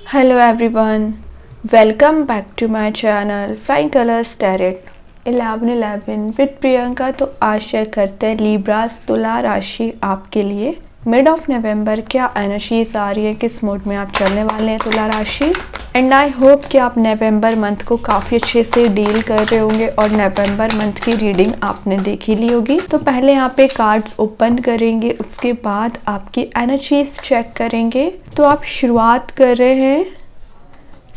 Hello everyone, welcome back to my channel Flying Colors Tarot 1111 with Priyanka. तो आशा करते हैं Libras तुला राशि आपके लिए मिड ऑफ नवंबर क्या एनर्जीज आ रही है, किस मूड में आप चलने वाले हैं तुला राशि। एंड आई होप कि आप नवंबर मंथ को काफ़ी अच्छे से डील कर रहे होंगे और नवंबर मंथ की रीडिंग आपने देख ही ली होगी। तो पहले यहाँ पे कार्ड्स ओपन करेंगे, उसके बाद आपकी एनर्जीज चेक करेंगे। तो आप शुरुआत कर रहे हैं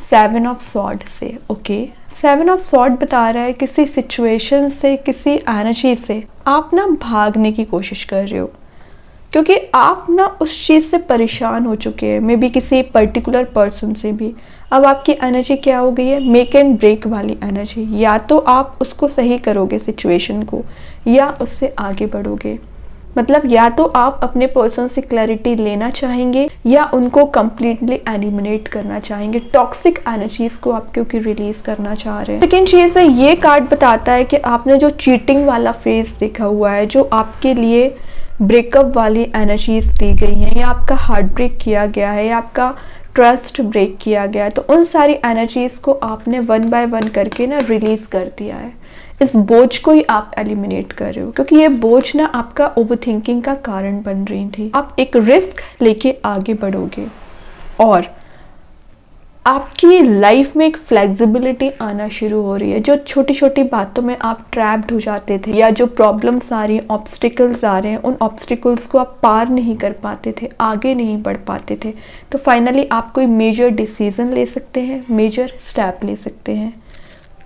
7 ऑफ सॉर्ड से। ओके, 7 ऑफ सॉर्ड बता रहा है किसी सिचुएशन से, किसी एनर्जी से आप ना भागने की कोशिश कर रहे हो, क्योंकि आप ना उस चीज़ से परेशान हो चुके हैं, मे बी किसी पर्टिकुलर पर्सन से भी। अब आपकी एनर्जी क्या हो गई है, मेक एंड ब्रेक वाली एनर्जी। या तो आप उसको सही करोगे सिचुएशन को, या उससे आगे बढ़ोगे। मतलब या तो आप अपने पर्सन से क्लैरिटी लेना चाहेंगे या उनको कंप्लीटली एलिमिनेट करना चाहेंगे। टॉक्सिक एनर्जीज को आप क्योंकि रिलीज करना चाह रहे हैं। सेकेंड चीज़ है, ये कार्ड बताता है कि आपने जो चीटिंग वाला फेज देखा हुआ है, जो आपके लिए ब्रेकअप वाली एनर्जीज दी गई हैं, या आपका हार्ट ब्रेक किया गया है, या आपका ट्रस्ट ब्रेक किया गया है, तो उन सारी एनर्जीज को आपने वन बाय वन करके ना रिलीज कर दिया है। इस बोझ को ही आप एलिमिनेट कर रहे हो, क्योंकि ये बोझ ना आपका ओवरथिंकिंग का कारण बन रही थी। आप एक रिस्क लेके आगे बढ़ोगे और आपकी लाइफ में एक फ्लेक्सिबिलिटी आना शुरू हो रही है। जो छोटी छोटी बातों में आप ट्रैप्ड हो जाते थे, या जो प्रॉब्लम्स आ रही हैं, ऑब्स्टिकल्स आ रहे हैं, उन ऑब्स्टिकल्स को आप पार नहीं कर पाते थे, आगे नहीं बढ़ पाते थे, तो फाइनली आप कोई मेजर डिसीजन ले सकते हैं, मेजर स्टेप ले सकते हैं।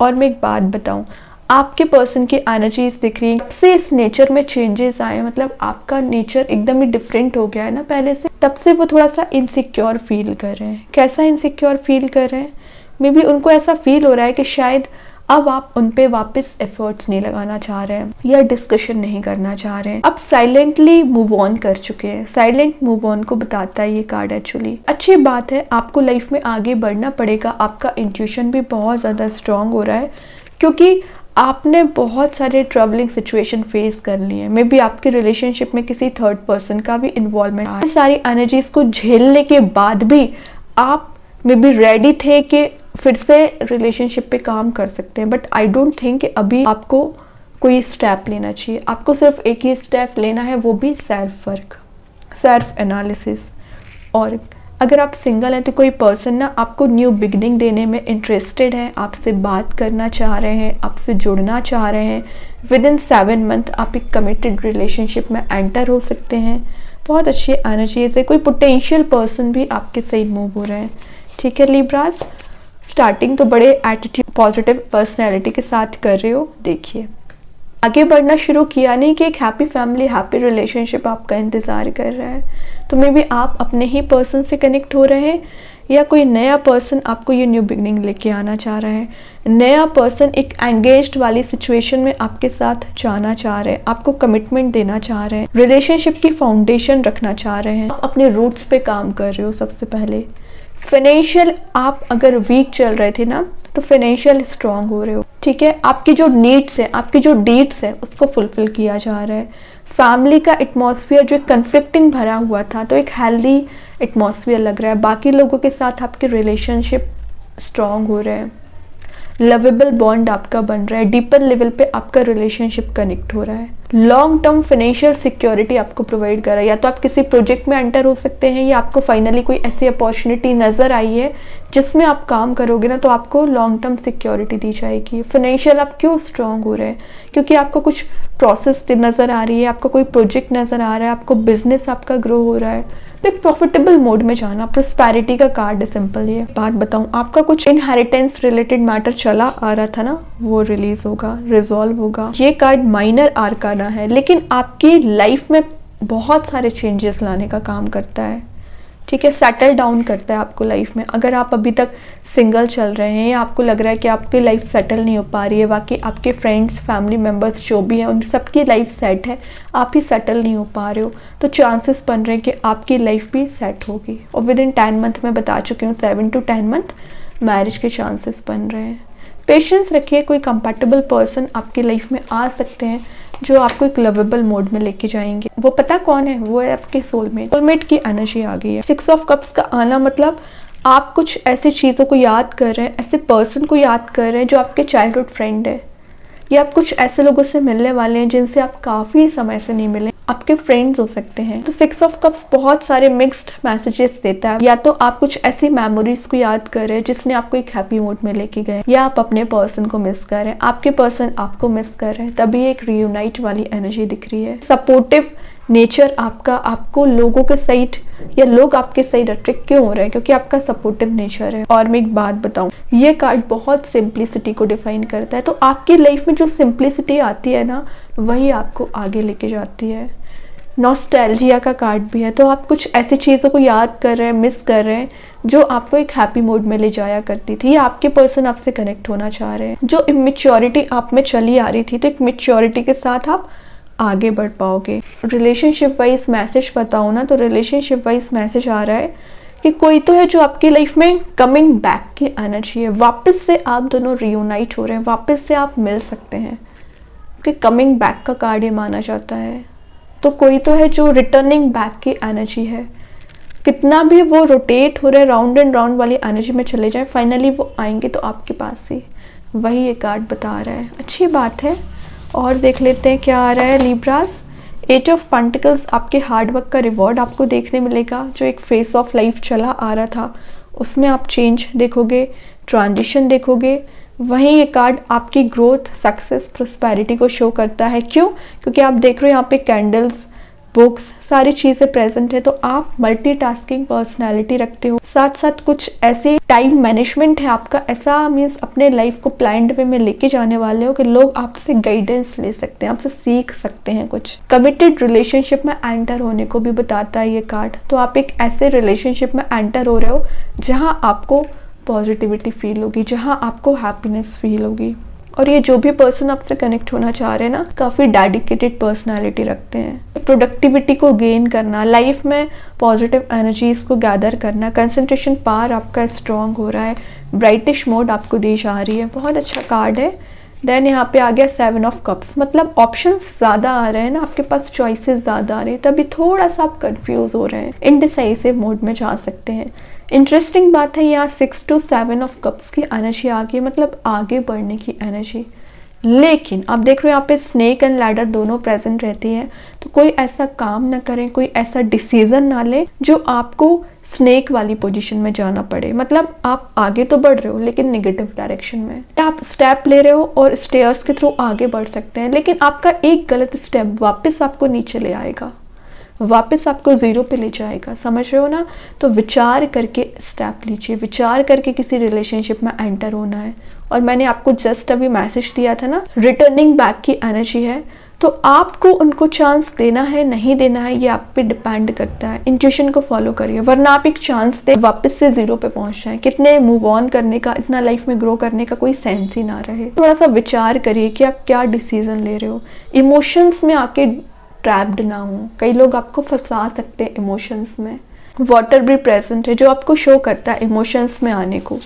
और मैं एक बात बताऊं, आपके पर्सन की एनर्जीज दिख रही है, तब से इस नेचर में चेंजेस आए, मतलब आपका नेचर एकदम ही डिफरेंट हो गया है ना पहले से। तब से वो थोड़ा सा इनसिक्योर फील कर रहे हैं। कैसा इनसिक्योर फील कर रहे हैं, मे बी उनको ऐसा फील हो रहा है कि शायद अब आप उन पे वापस एफर्ट्स नहीं लगाना चाह रहे हैं, या डिस्कशन नहीं करना चाह रहे हैं। अब साइलेंटली मूव ऑन कर चुके हैं। साइलेंट मूव ऑन को बताता है ये कार्ड एक्चुअली। अच्छी बात है, आपको लाइफ में आगे बढ़ना पड़ेगा। आपका इंट्यूशन भी बहुत ज़्यादा स्ट्रांग हो रहा है, क्योंकि आपने बहुत सारे ट्रबलिंग सिचुएशन फेस कर लिए हैं। मे बी आपके रिलेशनशिप में किसी थर्ड पर्सन का भी इन्वॉल्वमेंट है। सारी एनर्जीज को झेलने के बाद भी आप मे बी रेडी थे कि फिर से रिलेशनशिप पे काम कर सकते हैं। बट आई डोंट थिंक कि अभी आपको कोई स्टेप लेना चाहिए। आपको सिर्फ एक ही स्टेप लेना है, वो भी सेल्फ वर्क, सेल्फ एनालिसिस। और अगर आप सिंगल हैं तो कोई पर्सन ना आपको न्यू बिगनिंग देने में इंटरेस्टेड है, आपसे बात करना चाह रहे हैं, आपसे जुड़ना चाह रहे हैं। विद इन 7 मंथ आप एक कमिटेड रिलेशनशिप में एंटर हो सकते हैं। बहुत अच्छी एनर्जी से कोई पोटेंशियल पर्सन भी आपके सही मूव हो रहे हैं। ठीक है लिब्रास, स्टार्टिंग तो बड़े एटीट्यूड, पॉजिटिव पर्सनैलिटी के साथ कर रहे हो। देखिए आगे बढ़ना शुरू किया नहीं कि एक हैप्पी फैमिली, हैप्पी रिलेशनशिप आपका इंतज़ार कर रहा है। तो मे बी आप अपने ही पर्सन से कनेक्ट हो रहे हैं, या कोई नया पर्सन आपको ये न्यू बिगनिंग लेके आना चाह रहा है। नया पर्सन एक एंगेज्ड वाली सिचुएशन में आपके साथ जाना चाह रहे हैं, आपको कमिटमेंट देना चाह रहे हैं, रिलेशनशिप की फाउंडेशन रखना चाह रहे हैं। आप अपने रूट्स पे काम कर रहे हो। सबसे पहले फाइनेंशियल, आप अगर वीक चल रहे थे ना, तो फाइनेंशियल स्ट्रांग हो रहे हो। ठीक है, आपकी जो नीड्स है, आपकी जो डीड्स है, उसको फुलफिल किया जा रहा है। फैमिली का एटमॉस्फेयर जो कन्फ्लिक्टिंग भरा हुआ था, तो एक हेल्दी एटमॉस्फेयर लग रहा है। बाकी लोगों के साथ आपके रिलेशनशिप स्ट्रांग हो रहे हैं, लवेबल बॉन्ड आपका बन रहा है, डीपर लेवल पे आपका रिलेशनशिप कनेक्ट हो रहा है। लॉन्ग टर्म फाइनेंशियल सिक्योरिटी आपको प्रोवाइड कर रहा है। या तो आप किसी प्रोजेक्ट में एंटर हो सकते हैं, या आपको फाइनली कोई ऐसी अपॉर्चुनिटी नज़र आई है जिसमें आप काम करोगे ना, तो आपको लॉन्ग टर्म सिक्योरिटी दी जाएगी। फाइनेंशियल आप क्यों स्ट्रांग हो रहे हैं, क्योंकि आपको कुछ प्रोसेस नज़र आ रही है, आपका कोई प्रोजेक्ट नज़र आ रहा है, आपको बिजनेस आपका ग्रो हो रहा है। तो एक प्रॉफिटेबल मोड में जाना, प्रोस्पेरिटी का कार्ड है। सिंपल ये बात बताऊं, आपका कुछ इनहेरिटेंस रिलेटेड मैटर चला आ रहा था ना, वो रिलीज होगा, रिजॉल्व होगा। ये कार्ड माइनर आर्काना है, लेकिन आपकी लाइफ में बहुत सारे चेंजेस लाने का काम करता है। ठीक है, सेटल डाउन करता है आपको लाइफ में। अगर आप अभी तक सिंगल चल रहे हैं, या आपको लग रहा है कि आपकी लाइफ सेटल नहीं हो पा रही है, बाकी आपके फ्रेंड्स, फैमिली मेम्बर्स जो भी हैं, उन सबकी लाइफ सेट है, आप ही सेटल नहीं हो पा रहे हो, तो चांसेस बन रहे हैं कि आपकी लाइफ भी सेट होगी। और विद इन 10 मंथ मैं बता चुकी हूँ, 7 to 10 मंथ मैरिज के चांसेस बन रहे हैं। पेशेंस रखिए, कोई कंपैटिबल पर्सन आपकी लाइफ में आ सकते हैं जो आपको एक लवेबल मोड में लेके जाएंगे। वो पता कौन है? वो है आपके सोलमेट। सोलमेट की एनर्जी आ गई है। 6 ऑफ कप्स का आना मतलब आप कुछ ऐसी चीज़ों को याद कर रहे हैं, ऐसे पर्सन को याद कर रहे हैं जो आपके चाइल्डहुड फ्रेंड है, या आप कुछ ऐसे लोगों से मिलने वाले हैं जिनसे आप काफ़ी समय से नहीं मिले, आपके फ्रेंड्स हो सकते हैं। तो 6 ऑफ कप्स बहुत सारे मिक्स्ड मैसेजेस देता है। या तो आप कुछ ऐसी मेमोरीज को याद कर रहे हैं जिसने आपको एक हैप्पी मूड में लेके गए, या आप अपने पर्सन को मिस कर रहे हैं, आपके पर्सन आपको मिस कर रहे हैं, तभी एक रियूनाइट वाली एनर्जी दिख रही है। सपोर्टिव नेचर आपका, आपको लोगों के साइड या लोग आपके साइड अट्रैक्ट क्यों हो रहे हैं, क्योंकि आपका सपोर्टिव नेचर है। और मैं एक बात बताऊं, ये कार्ड बहुत सिंप्लिसिटी को डिफाइन करता है। तो आपकी लाइफ में जो सिंप्लिसिटी आती है ना, वही आपको आगे लेके जाती है। नॉस्टैल्जिया का कार्ड भी है। तो आप कुछ ऐसी चीज़ों को याद कर रहे हैं, मिस कर रहे हैं, जो आपको एक हैप्पी मूड में ले जाया करती थी, या आपके पर्सन आपसे कनेक्ट होना चाह रहे हैं। जो इमेच्योरिटी आप में चली आ रही थी, तो एक मैच्योरिटी के साथ आप आगे बढ़ पाओगे। रिलेशनशिप वाइज मैसेज बताओ ना, तो रिलेशनशिप वाइज मैसेज आ रहा है कि कोई तो है जो आपकी लाइफ में कमिंग बैक की एनर्जी है। वापस से आप दोनों रियूनाइट हो रहे हैं, वापस से आप मिल सकते हैं, कि कमिंग बैक का कार्ड ये माना जाता है। तो कोई तो है जो रिटर्निंग बैक की एनर्जी है। कितना भी वो रोटेट हो रहे, राउंड एंड राउंड वाली एनर्जी में चले जाए, फाइनली वो आएंगे तो आपके पास ही। वही ये कार्ड बता रहा है। अच्छी बात है। और देख लेते हैं क्या आ रहा है लिब्रास। 8 ऑफ पेंटिकल्स, आपके हार्डवर्क का रिवॉर्ड आपको देखने मिलेगा। जो एक फेस ऑफ लाइफ चला आ रहा था, उसमें आप चेंज देखोगे, ट्रांजिशन देखोगे। वहीं ये कार्ड आपकी ग्रोथ, सक्सेस, प्रोस्पेरिटी को शो करता है। क्यों? क्योंकि आप देख रहे हो यहाँ पे कैंडल्स, बुक्स, सारी चीज़ें प्रेजेंट है। तो आप मल्टीटास्किंग पर्सनालिटी रखते हो, साथ साथ कुछ ऐसे टाइम मैनेजमेंट है आपका, ऐसा मीन्स अपने लाइफ को प्लान्ड वे में लेके जाने वाले हो कि लोग आपसे गाइडेंस ले सकते हैं, आपसे सीख सकते हैं कुछ। कमिटेड रिलेशनशिप में एंटर होने को भी बताता है ये कार्ड। तो आप एक ऐसे रिलेशनशिप में एंटर हो रहे हो जहाँ आपको पॉजिटिविटी फील होगी, जहाँ आपको हैप्पीनेस फील होगी। और ये जो भी पर्सन आपसे कनेक्ट होना चाह रहे हैं ना, काफ़ी डेडिकेटेड पर्सनालिटी रखते हैं। प्रोडक्टिविटी को गेन करना, लाइफ में पॉजिटिव एनर्जीज को गैदर करना, कंसंट्रेशन पावर आपका स्ट्रॉन्ग हो रहा है, ब्राइटिश मोड आपको दी जा रही है। बहुत अच्छा कार्ड है। देन यहाँ पे आ गया 7 ऑफ कप्स, मतलब ऑप्शंस ज़्यादा आ रहे हैं ना, आपके पास चॉइसेस ज़्यादा आ रहे हैं, तभी थोड़ा सा आप कंफ्यूज हो रहे हैं, इनडिसाइसिव मोड में जा सकते हैं। इंटरेस्टिंग बात है, यहाँ 6 to 7 ऑफ कप्स की एनर्जी आ गई, मतलब आगे बढ़ने की एनर्जी। लेकिन आप देख रहे हो यहाँ पे स्नेक एंड लैडर दोनों प्रेजेंट रहती है। तो कोई ऐसा काम ना करें, कोई ऐसा डिसीजन ना ले जो आपको स्नेक वाली पोजीशन में जाना पड़े। मतलब आप आगे तो बढ़ रहे हो लेकिन नेगेटिव डायरेक्शन में। आप स्टेप ले रहे हो और स्टेयर्स के थ्रू आगे बढ़ सकते हैं, लेकिन आपका एक गलत स्टेप वापस आपको नीचे ले आएगा, वापस आपको जीरो पे ले जाएगा। समझ रहे हो ना? तो विचार करके स्टेप लीजिए, विचार करके किसी रिलेशनशिप में एंटर होना है। और मैंने आपको जस्ट अभी मैसेज दिया था ना, रिटर्निंग बैक की एनर्जी है। तो आपको उनको चांस देना है, नहीं देना है, ये आप पे डिपेंड करता है। इंट्यूशन को फॉलो करिए, वरना आप एक चांस दे वापस से जीरो पे पहुंच जाए। कितने मूव ऑन करने का, इतना लाइफ में ग्रो करने का कोई सेंस ही ना रहे। थोड़ा सा विचार करिए कि आप क्या डिसीजन ले रहे हो। इमोशंस में आके ट्रैप्ड ना हो, कई लोग आपको फंसा सकते हैं इमोशंस में। वाटर भी प्रेजेंट है जो आपको शो करता है इमोशंस में आने को।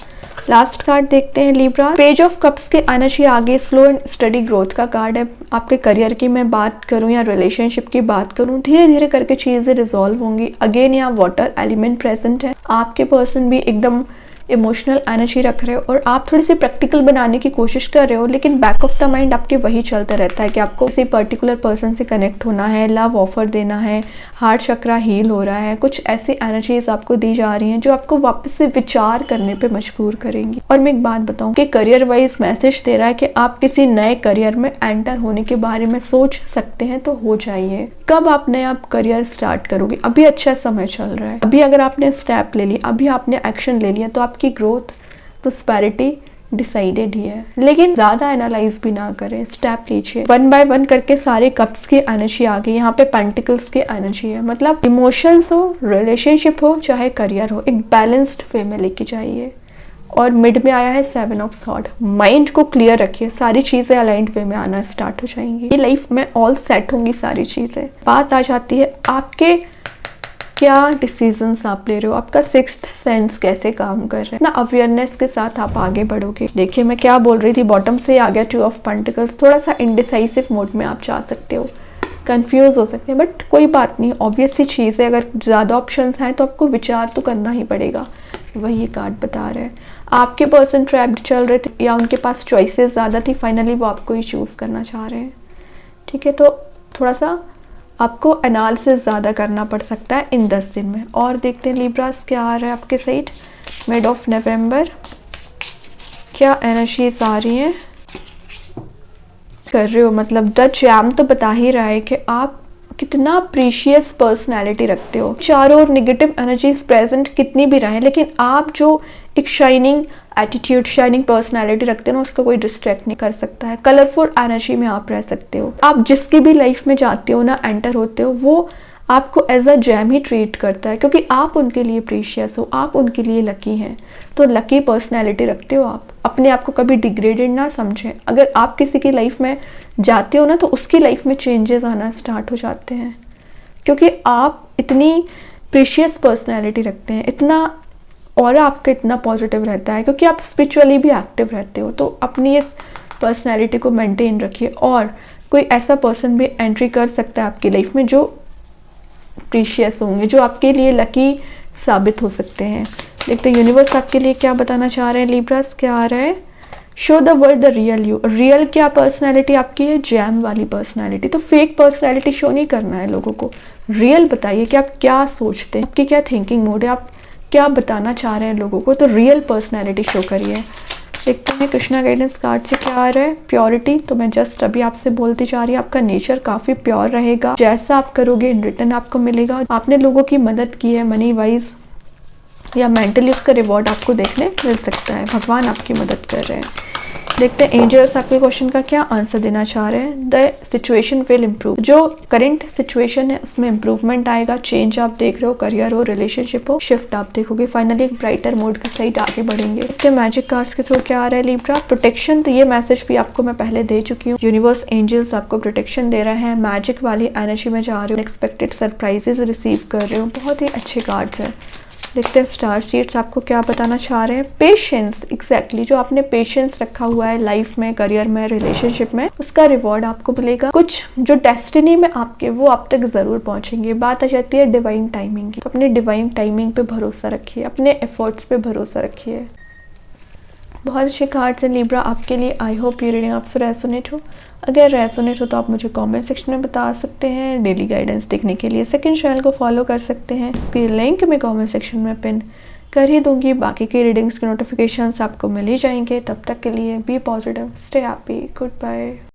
लास्ट कार्ड देखते हैं लिब्रा। पेज ऑफ कप्स के एनर्जी आगे स्लो एंड स्टडी ग्रोथ का कार्ड है। आपके करियर की मैं बात करूं या रिलेशनशिप की बात करूं, धीरे धीरे करके चीजें रिजॉल्व होंगी। अगेन यहाँ वाटर एलिमेंट प्रेजेंट है। आपके पर्सन भी एकदम इमोशनल एनर्जी रख रहे हो और आप थोड़ी सी प्रैक्टिकल बनाने की कोशिश कर रहे हो, लेकिन बैक ऑफ द माइंड आपके वही चलता रहता है कि आपको किसी पर्टिकुलर पर्सन से कनेक्ट होना है, लव ऑफर देना है, हार्ट चक्रा हील हो रहा है। कुछ ऐसी एनर्जीज आपको दी जा रही हैं जो आपको वापस से विचार करने पे मजबूर करेंगी। और मैं एक बात बताऊं कि करियर वाइज मैसेज दे रहा है कि आप किसी नए करियर में एंटर होने के बारे में सोच सकते हैं, तो हो जाइए। कब आप नया करियर स्टार्ट करोगे? अभी अच्छा समय चल रहा है। अभी अगर आपने स्टेप ले लिया, अभी आपने एक्शन ले लिया, तो आपकी ग्रोथ, प्रोस्पेरिटी डिसाइडेड ही है। लेकिन ज्यादा एनालाइज भी ना करें, स्टेप लीजिए। 1 by 1 करके सारे कप्स की एनर्जी आ गई। यहाँ पे पेंटिकल्स की एनर्जी है, मतलब इमोशंस हो, रिलेशनशिप हो, चाहे करियर हो, एक बैलेंस्ड वे में लेके जाइए। और मिड में आया है 7 ऑफ सॉर्ड। माइंड को क्लियर रखिए, सारी चीजें अलाइंड वे में आना स्टार्ट हो जाएंगी। ये लाइफ में ऑल सेट होंगी सारी चीजें। बात आ जाती है आपके क्या डिसीजंस आप ले रहे हो, आपका सिक्स्थ सेंस कैसे काम कर रहा है ना, अवेयरनेस के साथ आप आगे बढ़ोगे। देखिए मैं क्या बोल रही थी, बॉटम से आ गया 2 ऑफ पेंटिकल्स। थोड़ा सा इंडिसाइसिव मोड में आप जा सकते हो, कंफ्यूज हो सकते हैं, बट कोई बात नहीं। ऑब्वियस सी चीज़ है, अगर ज़्यादा ऑप्शंस हैं तो आपको विचार तो करना ही पड़ेगा। वही ये कार्ड बता रहा है। आपके पर्सन ट्रैप्ड चल रहे थे या उनके पास चॉइसेस ज़्यादा थी, फाइनली वो आपको ही चूज़ करना चाह रहे हैं। ठीक है, तो थोड़ा सा आपको एनालिसिस ज़्यादा करना पड़ सकता है इन 10 दिन में। और देखते हैं लिब्रास क्या आ रहा है आपके साइड मिड ऑफ नवंबर, क्या एनर्जीज आ रही हैं कर रहे हो। मतलब द जैम तो बता ही रहा है कि आप कितना प्रीशियस पर्सनैलिटी रखते हो। चारों ओर निगेटिव एनर्जीज प्रेजेंट कितनी भी रहें, लेकिन आप जो एक शाइनिंग एटीट्यूड, शाइनिंग पर्सनैलिटी रखते हो ना, उसको कोई डिस्ट्रैक्ट नहीं कर सकता है। कलरफुल एनर्जी में आप रह सकते हो। आप जिसकी भी लाइफ में जाते हो ना, एंटर होते हो, वो आपको एज अ जैम ही ट्रीट करता है, क्योंकि आप उनके लिए प्रीशियस हो, आप उनके लिए लकी हैं। तो लकी पर्सनैलिटी रखते हो आप। अपने आप को कभी डिग्रेडेड ना समझें। अगर आप किसी की लाइफ में जाते हो ना, तो उसकी लाइफ में चेंजेस आना स्टार्ट हो जाते हैं, क्योंकि आप इतनी प्रीशियस पर्सनैलिटी रखते हैं, इतना और आपका इतना पॉजिटिव रहता है, क्योंकि आप स्पिरिचुअली भी एक्टिव रहते हो। तो अपनी इस पर्सनैलिटी को मेंटेन रखिए। और कोई ऐसा पर्सन भी एंट्री कर सकता है आपकी लाइफ में जो प्रीशियस होंगे, जो आपके लिए लकी साबित हो सकते हैं। देखते हैं यूनिवर्स आपके लिए क्या बताना चाह रहे हैं। लिब्रास क्या आ रहा है, show the world the real you. Real क्या पर्सनैलिटी आपकी है, जैम वाली पर्सनैलिटी। तो फेक पर्सनैलिटी शो नहीं करना है लोगों को, रियल बताइए कि आप क्या सोचते हैं, आपकी क्या थिंकिंग मोड है, आप क्या बताना चाह रहे हैं लोगों को। तो रियल पर्सनैलिटी शो करिए। देखते हैं कृष्णा गाइडेंस कार्ड से क्या आ रहा है। प्योरिटी, तो मैं जस्ट अभी आपसे बोलती जा रही हूँ, आपका नेचर काफ़ी प्योर रहेगा। जैसा आप करोगे इन रिटर्न आपको मिलेगा। आपने लोगों की मदद की है मनी वाइज या मेंटली, उसका रिवॉर्ड आपको देखने मिल सकता है। भगवान आपकी मदद कर रहे हैं। देखते हैं एंजल्स आपके क्वेश्चन का क्या आंसर देना चाह रहे हैं। The situation will improve. जो करंट सिचुएशन है उसमें इम्प्रूवमेंट आएगा। चेंज आप देख रहे हो, करियर हो, रिलेशनशिप हो, शिफ्ट आप देखोगे। फाइनली एक ब्राइटर मोड के साइड आगे बढ़ेंगे। देखते हैं मैजिक कार्ड्स के थ्रू क्या आ रहा है लिब्रा। प्रोटेक्शन, तो ये मैसेज भी आपको मैं पहले दे चुकी हूँ। यूनिवर्स एंजल्स आपको प्रोटेक्शन दे रहे हैं। मैजिक वाली एनर्जी में जा रहे हो, अनएक्सपेक्टेड सरप्राइजेस रिसीव कर रहे हो। बहुत ही अच्छे कार्ड्स हैं। देखते हैं स्टार सीड्स आपको क्या बताना चाह रहे हैं। पेशेंस, एग्जैक्टली जो आपने पेशेंस रखा हुआ है लाइफ में, करियर में, रिलेशनशिप में, उसका रिवॉर्ड आपको मिलेगा। कुछ जो डेस्टिनी में आपके, वो आप तक जरूर पहुंचेंगे। बात आ जाती है डिवाइन टाइमिंग की, तो अपने डिवाइन टाइमिंग पे भरोसा रखिए, अपने एफर्ट्स पे भरोसा रखिए। बहुत अच्छे कार्ड्स हैं लिब्रा आपके लिए। आई होप ये रीडिंग आपसे रेजोनेट हो। अगर रेजोनेट हो तो आप मुझे कमेंट सेक्शन में बता सकते हैं। डेली गाइडेंस देखने के लिए सेकंड चैनल को फॉलो कर सकते हैं। इसकी लिंक मैं कमेंट सेक्शन में पिन कर ही दूंगी। बाकी की रीडिंग्स के नोटिफिकेशंस आपको मिल ही जाएंगे। तब तक के लिए be positive, stay happy, good bye.